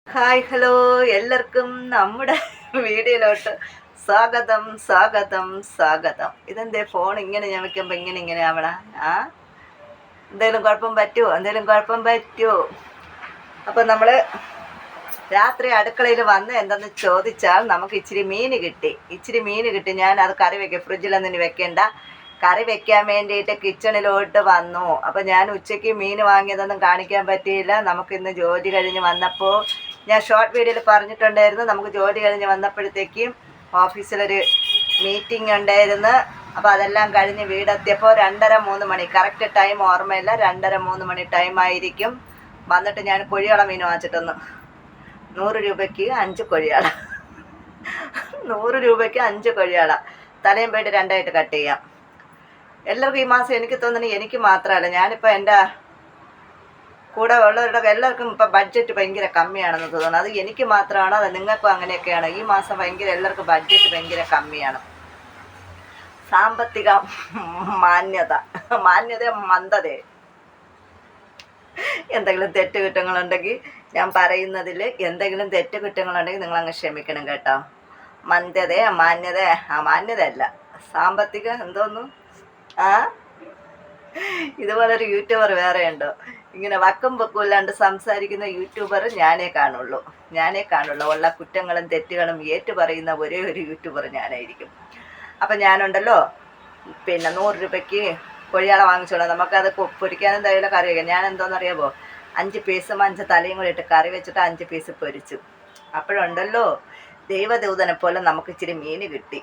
Hi hello എല്ലാവർക്കും നമ്മുടെ വീഡിയോയിലോട്ട് സ്വാഗതം സ്വാഗതം സ്വാഗതം. ഇതെന്തേ ഫോൺ ഇങ്ങനെ ഞാൻ വെക്കുമ്പോൾ ഇങ്ങനെ ആവണ? ആ എന്തെങ്കിലും കുഴപ്പം പറ്റുമോ? അപ്പം നമ്മൾ രാത്രി അടുക്കളയിൽ വന്ന് എന്തെന്ന് ചോദിച്ചാൽ നമുക്ക് ഇച്ചിരി മീൻ കിട്ടി. ഞാൻ അത് കറി വെക്കാം, ഫ്രിഡ്ജിലൊന്നും വെക്കേണ്ട. കറി വെക്കാൻ വേണ്ടിയിട്ട് കിച്ചണിലോട്ട് വന്നു. അപ്പം ഞാൻ ഉച്ചയ്ക്ക് മീൻ വാങ്ങിയതൊന്നും കാണിക്കാൻ പറ്റിയില്ല. നമുക്കിന്ന് ജോലി കഴിഞ്ഞ് വന്നപ്പോൾ ഞാൻ ഷോർട്ട് വീഡിയോയിൽ പറഞ്ഞിട്ടുണ്ടായിരുന്നു, നമുക്ക് ജോലി കഴിഞ്ഞ് വന്നപ്പോഴത്തേക്കും ഓഫീസിലൊരു മീറ്റിംഗ് ഉണ്ടായിരുന്നു. അപ്പോൾ അതെല്ലാം കഴിഞ്ഞ് വീടെത്തിയപ്പോൾ 2:30-3 മണി, കറക്റ്റ് ടൈം ഓർമ്മയില്ല, 2:30-3 മണി ടൈമായിരിക്കും. വന്നിട്ട് ഞാൻ കൊഴിയാള മീൻ വാങ്ങിച്ചിട്ടൊന്ന് 100 രൂപയ്ക്ക് 5 കൊഴിയാള, 100 രൂപയ്ക്ക് 5 കൊഴിയാള. തലയും പോയിട്ട് രണ്ടായിട്ട് കട്ട് ചെയ്യാം. എല്ലാവർക്കും ഈ മാസം എനിക്ക് തോന്നുന്നത് എനിക്ക് മാത്രമല്ല, ഞാനിപ്പോൾ എൻ്റെ കൂടെ ഉള്ളവരുടെ എല്ലാവർക്കും ഇപ്പം ബഡ്ജറ്റ് ഭയങ്കര കമ്മിയാണെന്ന് തോന്നുന്നു. അത് എനിക്ക് മാത്രമാണോ അത് നിങ്ങൾക്കും അങ്ങനെയൊക്കെയാണ്? ഈ മാസം ഭയങ്കര എല്ലാവർക്കും ബഡ്ജറ്റ് ഭയങ്കര കമ്മിയാണ്. സാമ്പത്തിക മന്ദത. എന്തെങ്കിലും തെറ്റുകുറ്റങ്ങളുണ്ടെങ്കിൽ, ഞാൻ പറയുന്നതിൽ എന്തെങ്കിലും തെറ്റുകുറ്റങ്ങളുണ്ടെങ്കിൽ നിങ്ങളങ്ങ് ക്ഷമിക്കണം കേട്ടോ. മാന്യതയല്ല, സാമ്പത്തിക എന്തോന്നു. ഇതുപോലൊരു യൂട്യൂബർ വേറെ ഉണ്ടോ? ഇങ്ങനെ വക്കം പൊക്കമില്ലാണ്ട് സംസാരിക്കുന്ന യൂട്യൂബർ ഞാനേ കാണുള്ളൂ. ഉള്ള കുറ്റങ്ങളും തെറ്റുകളും ഏറ്റു പറയുന്ന ഒരേ ഒരു യൂട്യൂബർ ഞാനായിരിക്കും. അപ്പം ഞാനുണ്ടല്ലോ, പിന്നെ 100 രൂപയ്ക്ക് കൊഴിയാള വാങ്ങിച്ചോളാം. നമുക്കത് പൊരിക്കാനും തയ്യല കറി വയ്ക്കാം. ഞാൻ എന്തോന്നറിയാമോ, 5 പീസും 5 തലയും കൂടി ഇട്ട് കറി വെച്ചിട്ട് 5 പീസ് പൊരിച്ചു. അപ്പോഴുണ്ടല്ലോ, ദൈവദൂതനെ പോലെ നമുക്ക് ഇച്ചിരി മീൻ കിട്ടി.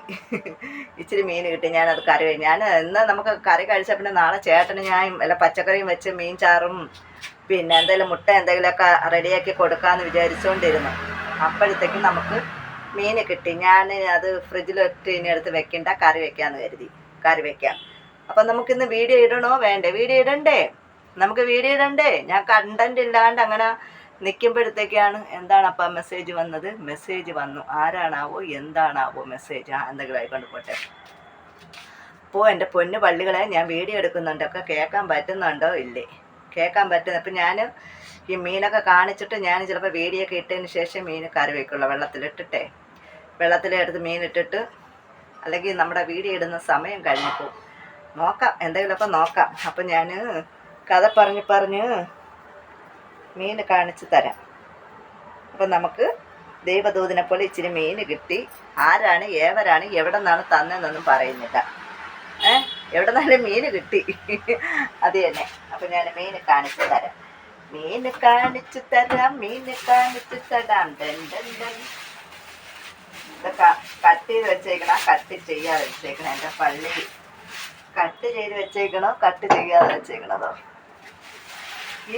ഞാനത് കറി ഞാൻ ഇന്ന് നമുക്ക് കറി കഴിച്ചാൽ പിന്നെ നാളെ ചേട്ടന് ഞാൻ വല്ല പച്ചക്കറിയും വെച്ച് മീൻ ചാറും പിന്നെ എന്തെങ്കിലും മുട്ട എന്തെങ്കിലുമൊക്കെ റെഡിയാക്കി കൊടുക്കാമെന്ന് വിചാരിച്ചുകൊണ്ടിരുന്നു. അപ്പോഴത്തേക്കും നമുക്ക് മീൻ കിട്ടി. ഞാൻ അത് ഫ്രിഡ്ജിലിട്ട് ഇനി എടുത്ത് വെക്കണ്ട, കറി വെക്കാം. അപ്പം നമുക്കിന്ന് വീഡിയോ ഇടണോ വേണ്ടേ? നമുക്ക് വീഡിയോ ഇടണ്ടേ? ഞാൻ കണ്ടന്റ് ഇല്ലാണ്ട് അങ്ങനെ നിൽക്കുമ്പോഴത്തേക്കാണ് എന്താണപ്പം മെസ്സേജ് വന്നു. ആരാണാവോ എന്താണാവോ മെസ്സേജ്? എന്തെങ്കിലും ആയിക്കൊണ്ട് പോട്ടെ. അപ്പോൾ എൻ്റെ പൊന്നു പള്ളികളെ, ഞാൻ വീഡിയോ എടുക്കുന്നുണ്ടൊക്കെ കേൾക്കാൻ പറ്റുന്നുണ്ടോ ഇല്ലേ? കേൾക്കാൻ പറ്റുന്നു. അപ്പം ഞാൻ ഈ മീനൊക്കെ കാണിച്ചിട്ട് ഞാൻ ചിലപ്പോൾ വീഡിയോ ഒക്കെ ഇട്ടതിന് ശേഷം മീൻ കറി വയ്ക്കുള്ളൂ. വെള്ളത്തിലെടുത്ത് മീനിട്ടിട്ട്, അല്ലെങ്കിൽ നമ്മുടെ വീഡിയോ ഇടുന്ന സമയം കഴിഞ്ഞപ്പോൾ നോക്കാം, എന്തെങ്കിലുമൊക്കെ നോക്കാം. അപ്പം ഞാൻ കഥ പറഞ്ഞ് മീൻ കാണിച്ച് തരാം. അപ്പം നമുക്ക് ദൈവദൂതനെ പോലെ ഇച്ചിരി മീൻ കിട്ടി. ആരാണ് ഏവരാണ് എവിടെ നിന്നാണ് തന്നതെന്നൊന്നും പറയുന്നില്ല. എവിടെ നിന്നാലും മീൻ കിട്ടി, അത് തന്നെ. അപ്പം ഞാൻ മീൻ കാണിച്ച് തരാം. ഇതൊക്കെ കട്ട് ചെയ്ത് വെച്ചേക്കണോ, കട്ട് ചെയ്യാതെ വെച്ചേക്കണോ? എൻ്റെ പള്ളി കട്ട് ചെയ്ത് വെച്ചേക്കണോ, കട്ട് ചെയ്യാതെ വെച്ചേക്കണതോ?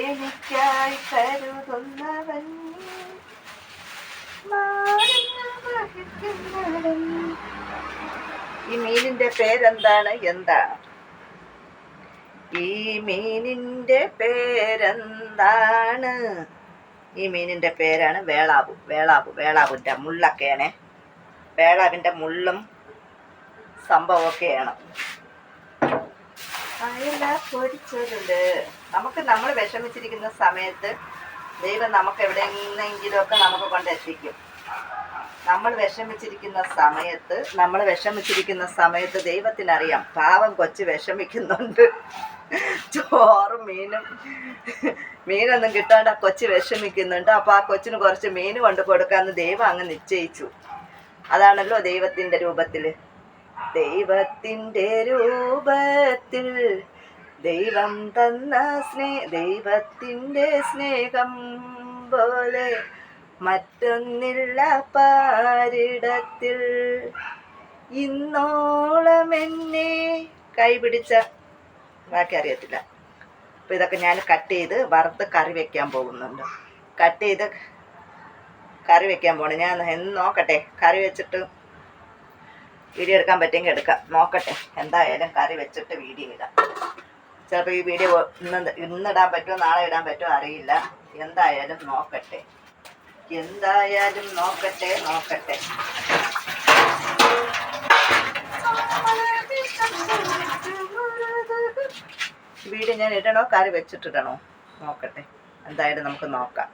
എനിക്കായി കരുതുന്നവൻ, ഈ മീനിന്റെ പേരെന്താണ്? ഈ മീനിന്റെ പേരാണ് വേളാവിന്റെ മുള്ളൊക്കെയാണ്. വേളാവിന്റെ മുള്ളും സംഭവമൊക്കെയാണ്. അയല പൊരിച്ചതുണ്ട്. നമ്മൾ വിഷമിച്ചിരിക്കുന്ന സമയത്ത് ദൈവം നമുക്ക് എവിടെയെങ്കിലുമൊക്കെ നമുക്ക് കൊണ്ടെത്തിക്കും. നമ്മൾ വിഷമിച്ചിരിക്കുന്ന സമയത്ത് ദൈവത്തിനറിയാം, പാവം കൊച്ച് വിഷമിക്കുന്നുണ്ട്. ചോറും മീനൊന്നും കിട്ടാണ്ട് ആ കൊച്ച് വിഷമിക്കുന്നുണ്ട്. അപ്പോൾ ആ കൊച്ചിന് കുറച്ച് മീൻ കൊണ്ട് കൊടുക്കാമെന്ന് ദൈവം അങ്ങ് നിശ്ചയിച്ചു. അതാണല്ലോ ദൈവത്തിൻ്റെ രൂപത്തിൽ ദൈവം തന്ന ദൈവത്തിൻ്റെ സ്നേഹം പോലെ മറ്റൊന്നില്ല പാരിടത്തിൽ. ഇന്നോളം എന്നെ കൈപിടിച്ച, ബാക്കി അറിയത്തില്ല. അപ്പോൾ ഇതൊക്കെ ഞാൻ കട്ട് ചെയ്ത് വറുത്ത് കറി വെക്കാൻ പോകുന്നുണ്ട്. ഞാൻ എന്ന് നോക്കട്ടെ, കറി വെച്ചിട്ട് വീഡിയോ എടുക്കാൻ പറ്റുമെങ്കിൽ എടുക്കാം. നോക്കട്ടെ, എന്തായാലും കറി വെച്ചിട്ട് വീഡിയോ ഇടാം. ചിലപ്പോൾ ഈ വീഡിയോ ഇന്നിടാൻ പറ്റുമോ നാളെ ഇടാൻ പറ്റുമോ അറിയില്ല. എന്തായാലും നോക്കട്ടെ. വീഡിയോ ഞാൻ ഇടണോ കറി വെച്ചിട്ടിടണോ നോക്കട്ടെ. എന്തായാലും നമുക്ക് നോക്കാം.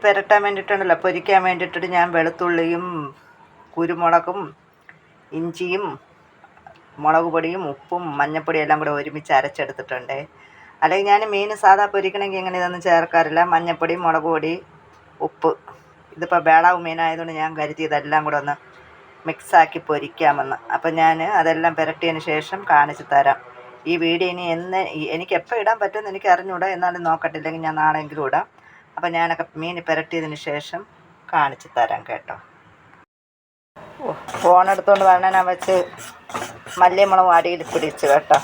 പുരട്ടാൻ വേണ്ടിയിട്ടുണ്ടല്ലോ, പൊരിക്കാൻ വേണ്ടിയിട്ടിട്ട് ഞാൻ വെളുത്തുള്ളിയും കുരുമുളകും ഇഞ്ചിയും മുളക് പൊടിയും ഉപ്പും മഞ്ഞൾപ്പൊടിയും എല്ലാം കൂടെ ഒരുമിച്ച് അരച്ചെടുത്തിട്ടുണ്ട്. അല്ലെങ്കിൽ ഞാൻ മീൻ സാധാ പൊരിക്കണമെങ്കിൽ ഇങ്ങനെ ഇതൊന്നും ചേർക്കാറില്ല. മഞ്ഞൾപ്പൊടി, മുളക് പൊടി, ഉപ്പ്. ഇതിപ്പോൾ വേളാവ് മീനായതുകൊണ്ട് ഞാൻ കരുതി ഇതെല്ലാം കൂടെ ഒന്ന് മിക്സാക്കി പൊരിക്കാമെന്ന്. അപ്പം ഞാൻ അതെല്ലാം പുരട്ടിയതിന് ശേഷം കാണിച്ചു തരാം. ഈ വീഡിയോ ഇനി എനിക്ക് എപ്പോൾ ഇടാൻ പറ്റുമെന്ന് എനിക്ക് അറിഞ്ഞൂടാ, എന്നാലും നോക്കട്ടില്ലെങ്കിൽ ഞാൻ നാളെയെങ്കിലും ഇടാം. അപ്പം ഞാനൊക്കെ മീൻ പുരട്ടിയതിന് ശേഷം കാണിച്ചു തരാം കേട്ടോ. ഫോൺ എടുത്തുകൊണ്ട് വരണ വെച്ച് മല്ലിമുളകും അടിയിൽ പിടിച്ചു കേട്ടോ.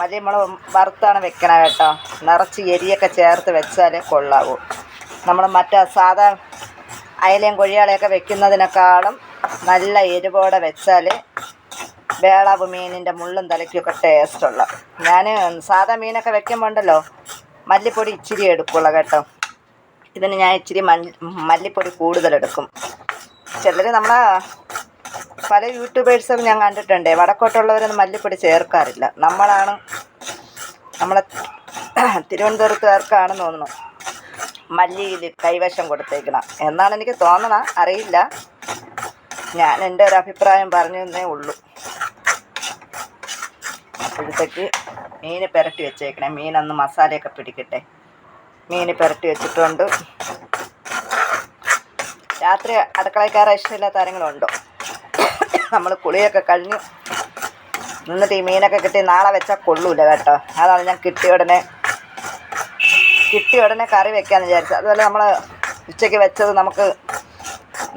മല്ലിമുളക് വറുത്താണ് വെക്കണ കേട്ടോ. നിറച്ച് എരിയൊക്കെ ചേർത്ത് വെച്ചാലേ കൊള്ളാവൂ. നമ്മൾ മറ്റേ സാധാ അയലയും കൊഴിയാളെയൊക്കെ വെക്കുന്നതിനേക്കാളും നല്ല എരിവോടെ വെച്ചാൽ വേളാവ് മീനിൻ്റെ മുള്ളും തലയ്ക്കൊക്കെ ടേസ്റ്റുള്ള. ഞാൻ സാധാ മീനൊക്കെ വെക്കുമ്പോൾ ഉണ്ടല്ലോ മല്ലിപ്പൊടി ഇച്ചിരി എടുക്കുള്ളൂ കേട്ടോ. ഇതിന് ഞാൻ ഇച്ചിരി മല്ലിപ്പൊടി കൂടുതലെടുക്കും. ചിലർ നമ്മളെ പല യൂട്യൂബേഴ്സും ഞാൻ കണ്ടിട്ടുണ്ട്, വടക്കോട്ടുള്ളവരൊന്നും മല്ലിപ്പൊടി ചേർക്കാറില്ല. നമ്മളെ തിരുവനന്തപുരത്തുകാർക്കാണെന്ന് തോന്നുന്നു മല്ലിയിൽ കൈവശം കൊടുത്തേക്കണം എന്നാണ് എനിക്ക് തോന്നണം, അറിയില്ല. ഞാൻ എൻ്റെ ഒരു അഭിപ്രായം പറഞ്ഞതേ ഉള്ളൂ. അപ്പോഴത്തേക്ക് മീൻ പുരട്ടി വെച്ചേക്കണേ. മീനൊന്ന് മസാലയൊക്കെ പിടിക്കട്ടെ. മീൻ പുരട്ടി വെച്ചിട്ടുണ്ട്. രാത്രി അടുക്കളയിൽ കയറാൻ ഇഷ്ടമില്ലാത്ത ആരെങ്കിലും ഉണ്ടോ? നമ്മൾ കുളിയൊക്കെ കഴിഞ്ഞ് നിന്നിട്ട് ഈ മീനൊക്കെ കിട്ടി നാളെ വെച്ചാൽ കൊള്ളൂല കേട്ടോ. അതാണ് ഞാൻ കിട്ടിയ ഉടനെ കറി വെക്കാമെന്ന് വിചാരിച്ചത്. അതുപോലെ നമ്മൾ ഉച്ചയ്ക്ക് വെച്ചത് നമുക്ക്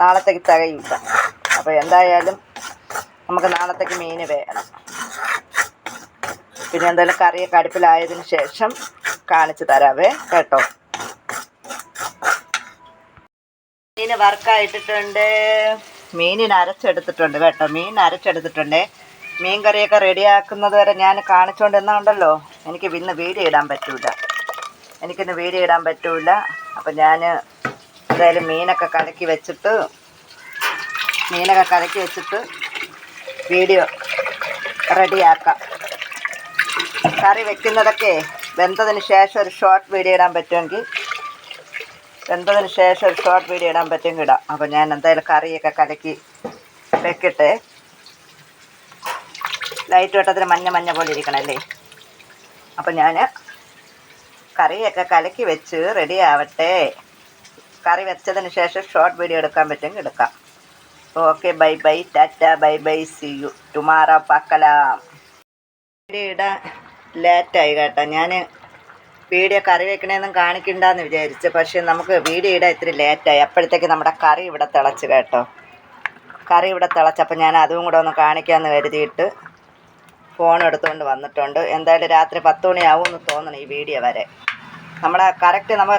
നാളത്തേക്ക് തികയില്ല. അപ്പോൾ എന്തായാലും നമുക്ക് നാളത്തേക്ക് മീൻ വേണം. പിന്നെ എന്തായാലും കറിയൊക്കെ അടുപ്പിലായതിന് ശേഷം കാണിച്ചു തരാവേ കേട്ടോ. മീൻ വറുക്കായിട്ടിട്ടുണ്ട്. മീനിന് അരച്ചെടുത്തിട്ടുണ്ട് കേട്ടോ. മീൻ അരച്ചെടുത്തിട്ടുണ്ട്. മീൻ കറിയൊക്കെ റെഡിയാക്കുന്നത് വരെ ഞാൻ കാണിച്ചുകൊണ്ട് എന്നാണ്ടല്ലോ എനിക്ക് ഇന്ന് വീഡിയോ ഇടാൻ പറ്റൂല. അപ്പം ഞാൻ എന്തായാലും മീനൊക്കെ കലക്കി വെച്ചിട്ട് വീഡിയോ റെഡിയാക്കാം. കറി വെക്കുന്നതൊക്കെ വെന്തതിന് ശേഷം ഒരു ഷോർട്ട് വീഡിയോ ഇടാൻ പറ്റുമെങ്കിൽ ഇടാം. അപ്പോൾ ഞാൻ എന്തായാലും കറിയൊക്കെ കലക്കി വെക്കട്ടെ. ലൈറ്റ് വട്ടത്തിൽ മഞ്ഞ പോലെ ഇരിക്കണമല്ലേ. അപ്പം ഞാൻ കറിയൊക്കെ കലക്കി വെച്ച് റെഡി ആവട്ടെ. കറി വെച്ചതിന് ശേഷം ഷോർട്ട് വീഡിയോ എടുക്കാൻ പറ്റുമെങ്കിൽ എടുക്കാം. Okay, bye bye, tata, bye bye, see you tomorrow, പാക്കലാം. വീഡിയോ ഇടാൻ ലേറ്റായി കേട്ടോ. ഞാൻ വീഡിയോ കറി വെക്കണേന്നും കാണിക്കണ്ടെന്ന് വിചാരിച്ചു. പക്ഷേ നമുക്ക് വീഡിയോ ഇടാൻ ഇത്തിരി ലേറ്റായി. അപ്പോഴത്തേക്ക് നമ്മുടെ കറി ഇവിടെ തിളച്ച് കേട്ടോ. അപ്പം ഞാൻ അതും കൂടെ ഒന്ന് കാണിക്കാമെന്ന് കരുതിയിട്ട് ഫോൺ എടുത്തുകൊണ്ട് വന്നിട്ടുണ്ട്. എന്തായാലും രാത്രി 10 മണിയാവുമെന്ന് തോന്നണം ഈ വീഡിയോ വരെ. നമ്മൾ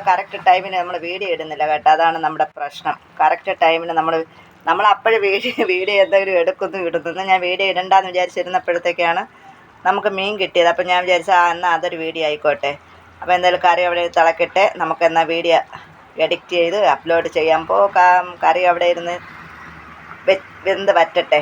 കറക്റ്റ് ടൈമിന് നമ്മൾ വീഡിയോ ഇടുന്നില്ല കേട്ടോ. അതാണ് നമ്മുടെ പ്രശ്നം. കറക്റ്റ് ടൈമിന് നമ്മൾ അപ്പോഴും വീഡിയോ എന്തെങ്കിലും ഇടുന്നു. ഞാൻ വീഡിയോ ഇടണ്ടെന്ന് വിചാരിച്ചിരുന്നപ്പോഴത്തേക്കാണ് നമുക്ക് മീൻ കിട്ടിയത്. അപ്പം ഞാൻ വിചാരിച്ചു എന്നാൽ അതൊരു വീഡിയോ ആയിക്കോട്ടെ. അപ്പോൾ എന്തായാലും കറി അവിടെ തിളക്കട്ടെ. നമുക്കെന്നാൽ വീഡിയോ എഡിറ്റ് ചെയ്ത് അപ്ലോഡ് ചെയ്യാൻ പോകാം. കറി അവിടെ ഇരുന്ന് വെന്ത് വറ്റട്ടെ.